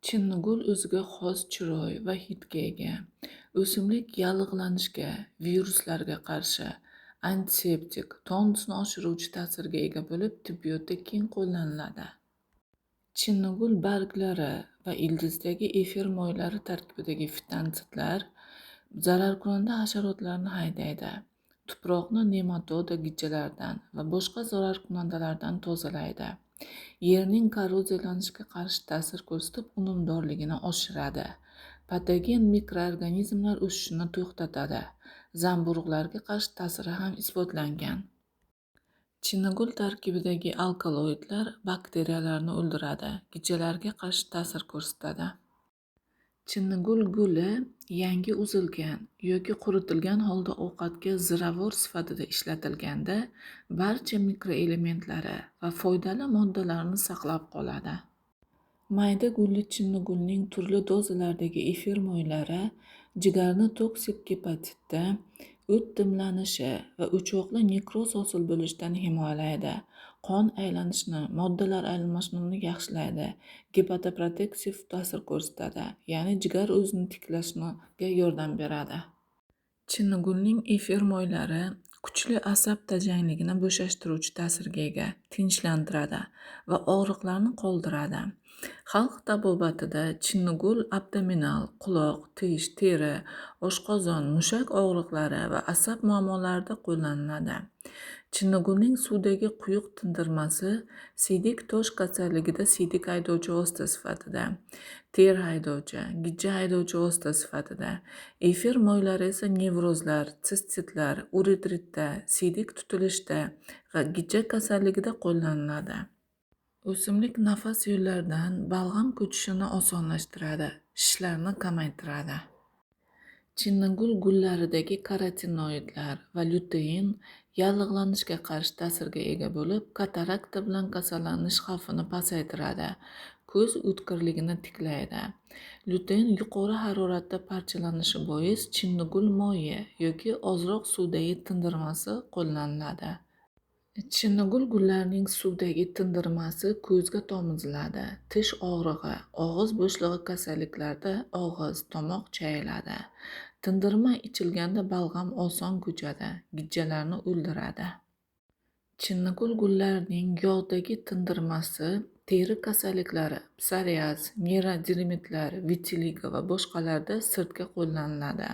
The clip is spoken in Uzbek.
Chinnigul o'ziga xos chiroy va hidga ega. O'simlik yallig'lanishga, viruslarga qarshi, antiseptik, tonusni oshiruvchi ta'sirga ega bo'lib, tibbiyotda keng qo'llaniladi. Chinnigul barglari va ildizdagi efir moylari tarkibidagi fitonsitlar zararkunanda hasharotlarni haydaydi. Tuproqni nematoda gijjalardan va boshqa zararkunandalardan tozalaydi. Yerning korroziyalanishga qarshi ta'sir ko'rsatib, unumdorligini oshiradi. Patogen mikroorganizmlar o'sishini to'xtatadi. Zamburug'larga qarshi ta'siri ham isbotlangan. Chinnigul tarkibidagi alkaloidlar bakteriyalarni o'ldiradi, gijjalarga qarshi ta'sir ko'rsatadi. Chinnigul guli yangi uzilgan yoki quritilgan holda ovqatga ziravor sifatida ishlatilganda barcha mikroelementlari va foydali moddalarni saqlab qoladi. Mayda gulli chinnigulning turli dozalardagi efir moylari jigarni toksik gepatitda, o't dimlanishi va o'choqli nekroz hosil bo'lishidan himoyalaydi. Qon aylanishini, moddalar almashinuvini yaxshilaydi. Gepatoprotektiv ta'sir ko'rsatadi, ya'ni jigar o'zini tiklashga yordam beradi. Chinnigulning efir moylari kuchli asab tajangligini bo'shashtiruvchi ta'sirga ega, tinchlantiradi va og'riqlarni qoldiradi. Xalq tabobatida chinnigul abdominal, quloq, tish, teri, oshqozon, mushak og'riqlari va asab muammolarida qo'llaniladi. Chinnigulning suvdagi quyuq tindirmasi siydik tosh kasalligida siydik haydovchi vosita sifatida, ter haydovchi, gijja haydovchi vosita sifatida, efir moylari esa nevrozlar, sistitlar, uretritda, siydik tutilishda va gijja kasalligida qo'llaniladi. O'simlik nafas yo'llaridan balg'am ko'chishini osonlashtiradi, shishlarni kamaytiradi. Chinnigul gullaridagi karotinoidlar va lutein yallig'lanishga qarshi ta'sirga ega bo'lib, katarakta bilan kasallanish xavfini pasaytiradi, ko'z o'tkirligini tiklaydi. Lutein yuqori haroratda parchalanishi bois chinnigul moyi yoki ozroq suvdagi tindirmasi qo'llaniladi. Chinnigul gullarining suvdagi tindirmasi ko'zga tomiziladi. Tish og'rig'i, og'iz bo'shlig'i kasalliklarida og'iz, tomoq chayiladi. Tindirma ichilganda balg'am oson ko'chadi, gijjalarni o'ldiradi. Chinnigul gullarining yog'dagi tindirmasi teri kasalliklari, psoriaz, miyra dermitlar, vitiligo va boshqalarda sirtga qo'llaniladi.